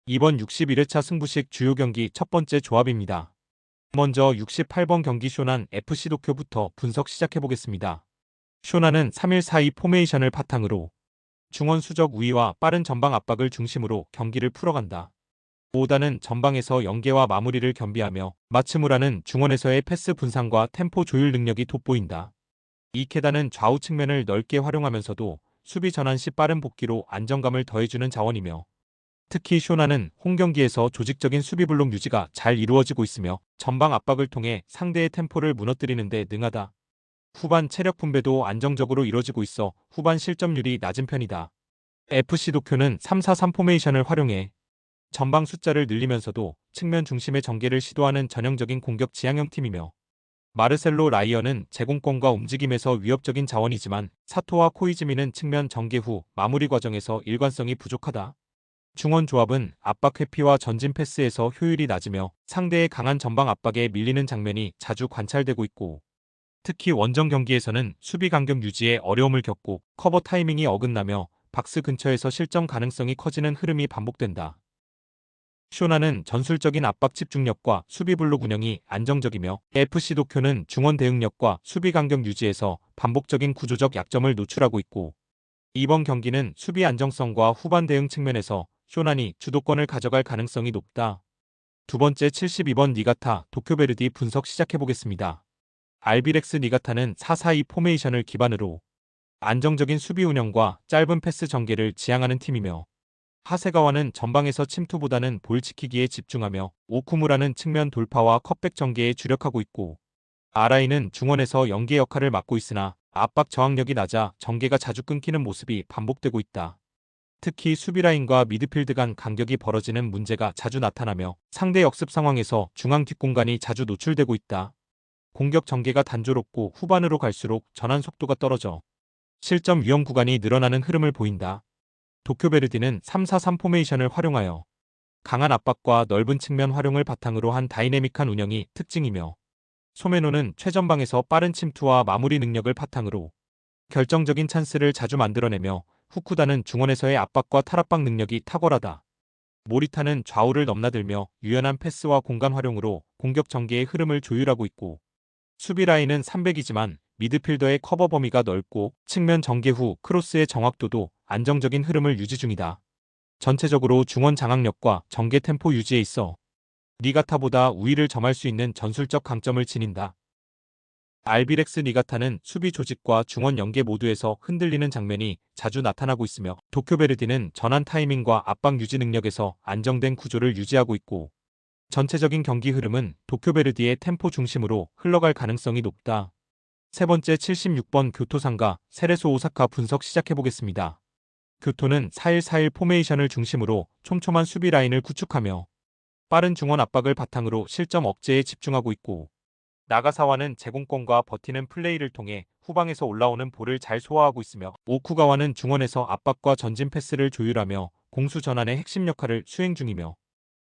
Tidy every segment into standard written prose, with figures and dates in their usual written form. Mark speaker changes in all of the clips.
Speaker 1: 이번 61회차 승부식 주요 경기 첫 번째 조합입니다. 먼저 68번 경기 쇼난 FC 도쿄부터 분석 시작해보겠습니다. 쇼난은 3-1-4-2 포메이션을 바탕으로 중원 수적 우위와 빠른 전방 압박을 중심으로 경기를 풀어간다. 오다는 전방에서 연계와 마무리를 겸비하며 마츠무라는 중원에서의 패스 분산과 템포 조율 능력이 돋보인다. 이케다는 좌우 측면을 넓게 활용하면서도 수비 전환 시 빠른 복귀로 안정감을 더해주는 자원이며 특히 쇼나는 홈경기에서 조직적인 수비 블록 유지가 잘 이루어지고 있으며 전방 압박을 통해 상대의 템포를 무너뜨리는 데 능하다. 후반 체력 분배도 안정적으로 이루어지고 있어 후반 실점률이 낮은 편이다. FC 도쿄는 3-4-3 포메이션을 활용해 전방 숫자를 늘리면서도 측면 중심의 전개를 시도하는 전형적인 공격 지향형 팀이며 마르셀로 라이어는 제공권과 움직임에서 위협적인 자원이지만 사토와 코이즈미는 측면 전개 후 마무리 과정에서 일관성이 부족하다. 중원 조합은 압박 회피와 전진 패스에서 효율이 낮으며 상대의 강한 전방 압박에 밀리는 장면이 자주 관찰되고 있고 특히 원정 경기에서는 수비 간격 유지에 어려움을 겪고 커버 타이밍이 어긋나며 박스 근처에서 실점 가능성이 커지는 흐름이 반복된다. 쇼나는 전술적인 압박 집중력과 수비 블록 운영이 안정적이며 FC 도쿄는 중원 대응력과 수비 간격 유지에서 반복적인 구조적 약점을 노출하고 있고 이번 경기는 수비 안정성과 후반 대응 측면에서 쇼난이 주도권을 가져갈 가능성이 높다. 두 번째 72번 니가타 도쿄베르디 분석 시작해보겠습니다. 알비렉스 니가타는 4-4-2 포메이션을 기반으로 안정적인 수비 운영과 짧은 패스 전개를 지향하는 팀이며 하세가와는 전방에서 침투보다는 볼 지키기에 집중하며 오쿠무라는 측면 돌파와 컷백 전개에 주력하고 있고 아라이는 중원에서 연계 역할을 맡고 있으나 압박 저항력이 낮아 전개가 자주 끊기는 모습이 반복되고 있다. 특히 수비라인과 미드필드 간 간격이 벌어지는 문제가 자주 나타나며 상대 역습 상황에서 중앙 뒷공간이 자주 노출되고 있다. 공격 전개가 단조롭고 후반으로 갈수록 전환 속도가 떨어져 실점 위험 구간이 늘어나는 흐름을 보인다. 도쿄베르디는 3-4-3 포메이션을 활용하여 강한 압박과 넓은 측면 활용을 바탕으로 한 다이내믹한 운영이 특징이며 소메노는 최전방에서 빠른 침투와 마무리 능력을 바탕으로 결정적인 찬스를 자주 만들어내며 후쿠다는 중원에서의 압박과 탈압박 능력이 탁월하다. 모리타는 좌우를 넘나들며 유연한 패스와 공간 활용으로 공격 전개의 흐름을 조율하고 있고 수비 라인은 300이지만 미드필더의 커버 범위가 넓고 측면 전개 후 크로스의 정확도도 안정적인 흐름을 유지 중이다. 전체적으로 중원 장악력과 전개 템포 유지에 있어 니가타보다 우위를 점할 수 있는 전술적 강점을 지닌다. 알비렉스 니가타는 수비 조직과 중원 연계 모두에서 흔들리는 장면이 자주 나타나고 있으며 도쿄베르디는 전환 타이밍과 압박 유지 능력에서 안정된 구조를 유지하고 있고 전체적인 경기 흐름은 도쿄베르디의 템포 중심으로 흘러갈 가능성이 높다. 세 번째 76번 교토상가 세레소 오사카 분석 시작해보겠습니다. 교토는 4-1-4-1 포메이션을 중심으로 촘촘한 수비 라인을 구축하며 빠른 중원 압박을 바탕으로 실점 억제에 집중하고 있고 나가사와는 제공권과 버티는 플레이를 통해 후방에서 올라오는 볼을 잘 소화하고 있으며 오쿠가와는 중원에서 압박과 전진 패스를 조율하며 공수 전환의 핵심 역할을 수행 중이며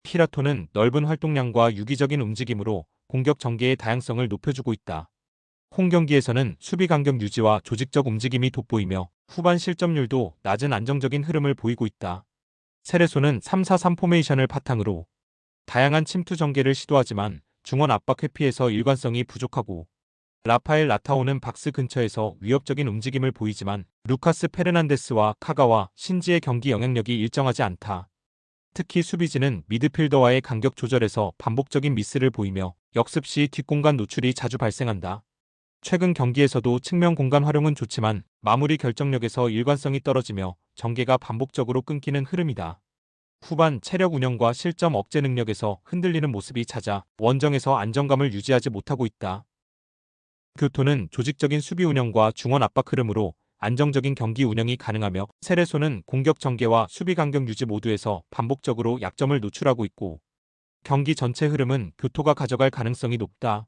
Speaker 1: 히라토는 넓은 활동량과 유기적인 움직임으로 공격 전개의 다양성을 높여주고 있다. 홈 경기에서는 수비 간격 유지와 조직적 움직임이 돋보이며 후반 실점률도 낮은 안정적인 흐름을 보이고 있다. 세레소는 3-4-3 포메이션을 바탕으로 다양한 침투 전개를 시도하지만 중원 압박 회피에서 일관성이 부족하고 라파엘 라타오는 박스 근처에서 위협적인 움직임을 보이지만 루카스 페르난데스와 카가와 신지의 경기 영향력이 일정하지 않다. 특히 수비진은 미드필더와의 간격 조절에서 반복적인 미스를 보이며 역습 시 뒷공간 노출이 자주 발생한다. 최근 경기에서도 측면 공간 활용은 좋지만 마무리 결정력에서 일관성이 떨어지며 전개가 반복적으로 끊기는 흐름이다. 후반 체력 운영과 실점 억제 능력에서 흔들리는 모습이 잦아 원정에서 안정감을 유지하지 못하고 있다. 교토는 조직적인 수비 운영과 중원 압박 흐름으로 안정적인 경기 운영이 가능하며 세레소는 공격 전개와 수비 간격 유지 모두에서 반복적으로 약점을 노출하고 있고 경기 전체 흐름은 교토가 가져갈 가능성이 높다.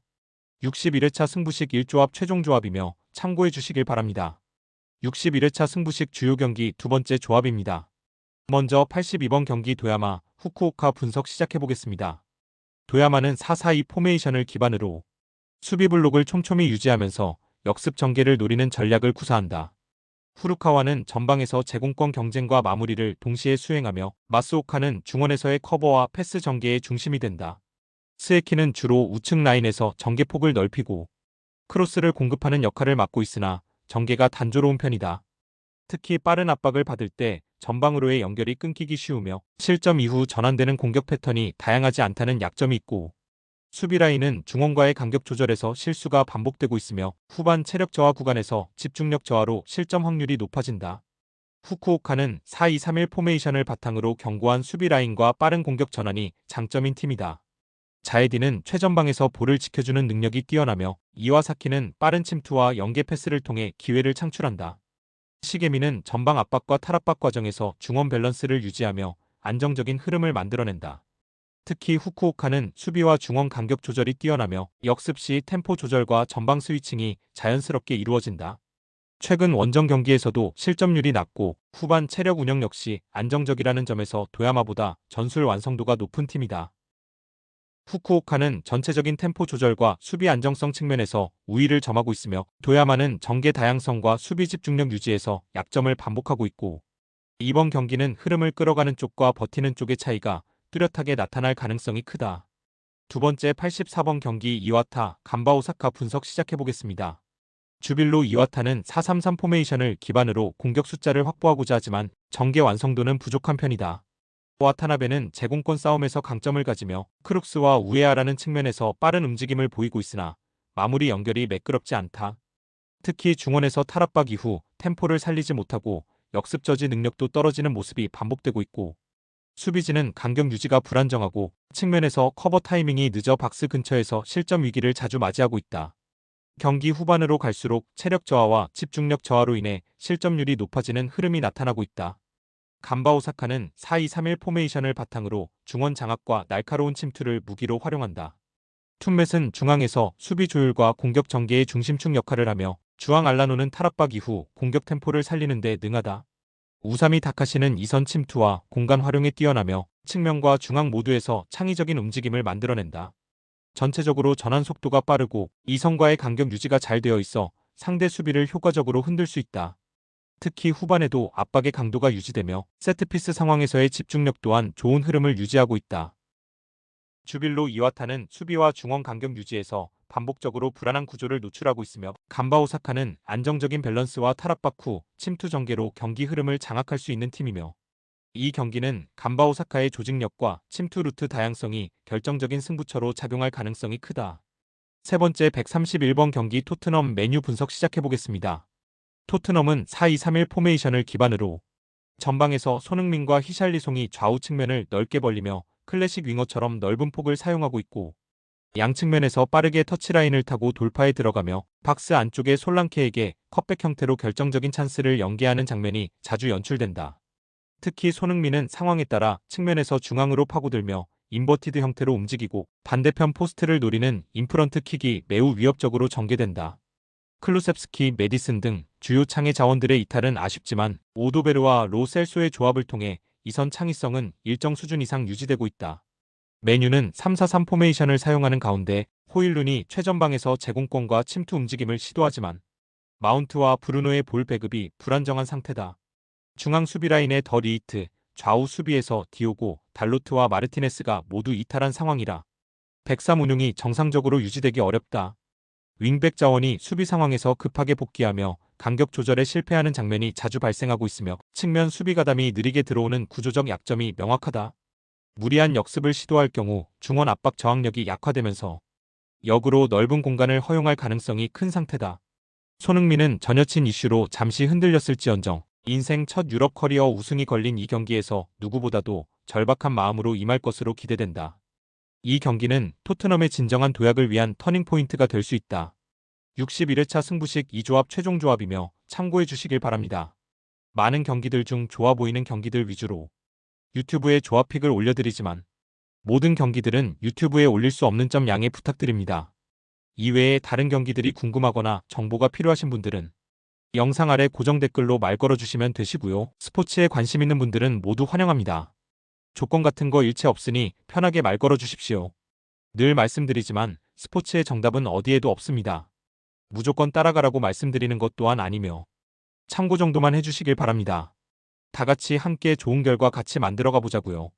Speaker 1: 61회차 승부식 1조합 최종 조합이며 참고해 주시길 바랍니다. 61회차 승부식 주요 경기 두 번째 조합입니다. 먼저 82번 경기 도야마, 후쿠오카 분석 시작해보겠습니다. 도야마는 4-4-2 포메이션을 기반으로 수비 블록을 촘촘히 유지하면서 역습 전개를 노리는 전략을 구사한다. 후루카와는 전방에서 제공권 경쟁과 마무리를 동시에 수행하며 마스오카는 중원에서의 커버와 패스 전개의 중심이 된다. 스에키는 주로 우측 라인에서 전개폭을 넓히고 크로스를 공급하는 역할을 맡고 있으나 전개가 단조로운 편이다. 특히 빠른 압박을 받을 때 전방으로의 연결이 끊기기 쉬우며 실점 이후 전환되는 공격 패턴이 다양하지 않다는 약점이 있고 수비 라인은 중원과의 간격 조절에서 실수가 반복되고 있으며 후반 체력 저하 구간에서 집중력 저하로 실점 확률이 높아진다. 후쿠오카는 4-2-3-1 포메이션을 바탕으로 견고한 수비 라인과 빠른 공격 전환이 장점인 팀이다. 자에디는 최전방에서 볼을 지켜주는 능력이 뛰어나며 이와사키는 빠른 침투와 연계 패스를 통해 기회를 창출한다. 시게미는 전방 압박과 탈압박 과정에서 중원 밸런스를 유지하며 안정적인 흐름을 만들어낸다. 특히 후쿠오카는 수비와 중원 간격 조절이 뛰어나며 역습 시 템포 조절과 전방 스위칭이 자연스럽게 이루어진다. 최근 원정 경기에서도 실점률이 낮고 후반 체력 운영 역시 안정적이라는 점에서 도야마보다 전술 완성도가 높은 팀이다. 후쿠오카는 전체적인 템포 조절과 수비 안정성 측면에서 우위를 점하고 있으며 도야마는 전개 다양성과 수비 집중력 유지에서 약점을 반복하고 있고 이번 경기는 흐름을 끌어가는 쪽과 버티는 쪽의 차이가 뚜렷하게 나타날 가능성이 크다. 두 번째 84번 경기 이와타, 간바 오사카 분석 시작해보겠습니다. 주빌로 이와타는 4-3-3 포메이션을 기반으로 공격 숫자를 확보하고자 하지만 전개 완성도는 부족한 편이다. 와타나베는 제공권 싸움에서 강점을 가지며 크룩스와 우에아라는 측면에서 빠른 움직임을 보이고 있으나 마무리 연결이 매끄럽지 않다. 특히 중원에서 탈압박 이후 템포를 살리지 못하고 역습 저지 능력도 떨어지는 모습이 반복되고 있고 수비진은 간격 유지가 불안정하고 측면에서 커버 타이밍이 늦어 박스 근처에서 실점 위기를 자주 맞이하고 있다. 경기 후반으로 갈수록 체력 저하와 집중력 저하로 인해 실점률이 높아지는 흐름이 나타나고 있다. 간바 오사카는 4-2-3-1 포메이션을 바탕으로 중원 장악과 날카로운 침투를 무기로 활용한다. 툰맷은 중앙에서 수비 조율과 공격 전개의 중심축 역할을 하며 주앙 알라노는 탈압박 이후 공격 템포를 살리는 데 능하다. 우사미 다카시는 이선 침투와 공간 활용에 뛰어나며 측면과 중앙 모두에서 창의적인 움직임을 만들어낸다. 전체적으로 전환 속도가 빠르고 이선과의 간격 유지가 잘 되어 있어 상대 수비를 효과적으로 흔들 수 있다. 특히 후반에도 압박의 강도가 유지되며 세트피스 상황에서의 집중력 또한 좋은 흐름을 유지하고 있다. 주빌로 이와타는 수비와 중원 간격 유지에서 반복적으로 불안한 구조를 노출하고 있으며 간바 오사카는 안정적인 밸런스와 탈압박 후 침투 전개로 경기 흐름을 장악할 수 있는 팀이며 이 경기는 간바 오사카의 조직력과 침투 루트 다양성이 결정적인 승부처로 작용할 가능성이 크다. 세 번째 131번 경기 토트넘 메뉴 분석 시작해보겠습니다. 토트넘은 4-2-3-1 포메이션을 기반으로 전방에서 손흥민과 히샬리송이 좌우 측면을 넓게 벌리며 클래식 윙어처럼 넓은 폭을 사용하고 있고 양 측면에서 빠르게 터치라인을 타고 돌파에 들어가며 박스 안쪽의 솔랑케에게 컵백 형태로 결정적인 찬스를 연계하는 장면이 자주 연출된다. 특히 손흥민은 상황에 따라 측면에서 중앙으로 파고들며 인버티드 형태로 움직이고 반대편 포스트를 노리는 인프런트 킥이 매우 위협적으로 전개된다. 클루셉스키, 메디슨 등 주요 창의 자원들의 이탈은 아쉽지만 오도베르와 로 셀소의 조합을 통해 이선 창의성은 일정 수준 이상 유지되고 있다. 메뉴는 3-4-3 포메이션을 사용하는 가운데 호일룬이 최전방에서 제공권과 침투 움직임을 시도하지만 마운트와 브루노의 볼 배급이 불안정한 상태다. 중앙 수비 라인의 더 리히트, 좌우 수비에서 디오고, 달로트와 마르티네스가 모두 이탈한 상황이라 103 운용이 정상적으로 유지되기 어렵다. 윙백 자원이 수비 상황에서 급하게 복귀하며 간격 조절에 실패하는 장면이 자주 발생하고 있으며 측면 수비 가담이 느리게 들어오는 구조적 약점이 명확하다. 무리한 역습을 시도할 경우 중원 압박 저항력이 약화되면서 역으로 넓은 공간을 허용할 가능성이 큰 상태다. 손흥민은 전여친 이슈로 잠시 흔들렸을지언정 인생 첫 유럽 커리어 우승이 걸린 이 경기에서 누구보다도 절박한 마음으로 임할 것으로 기대된다. 이 경기는 토트넘의 진정한 도약을 위한 터닝포인트가 될 수 있다. 61회차 승부식 이 조합 최종 조합이며 참고해 주시길 바랍니다. 많은 경기들 중 좋아 보이는 경기들 위주로 유튜브에 조합픽을 올려드리지만 모든 경기들은 유튜브에 올릴 수 없는 점 양해 부탁드립니다. 이외에 다른 경기들이 궁금하거나 정보가 필요하신 분들은 영상 아래 고정 댓글로 말 걸어주시면 되시고요. 스포츠에 관심 있는 분들은 모두 환영합니다. 조건 같은 거 일체 없으니 편하게 말 걸어주십시오. 늘 말씀드리지만 스포츠의 정답은 어디에도 없습니다. 무조건 따라가라고 말씀드리는 것 또한 아니며 참고 정도만 해주시길 바랍니다. 다 같이 함께 좋은 결과 같이 만들어가 보자고요.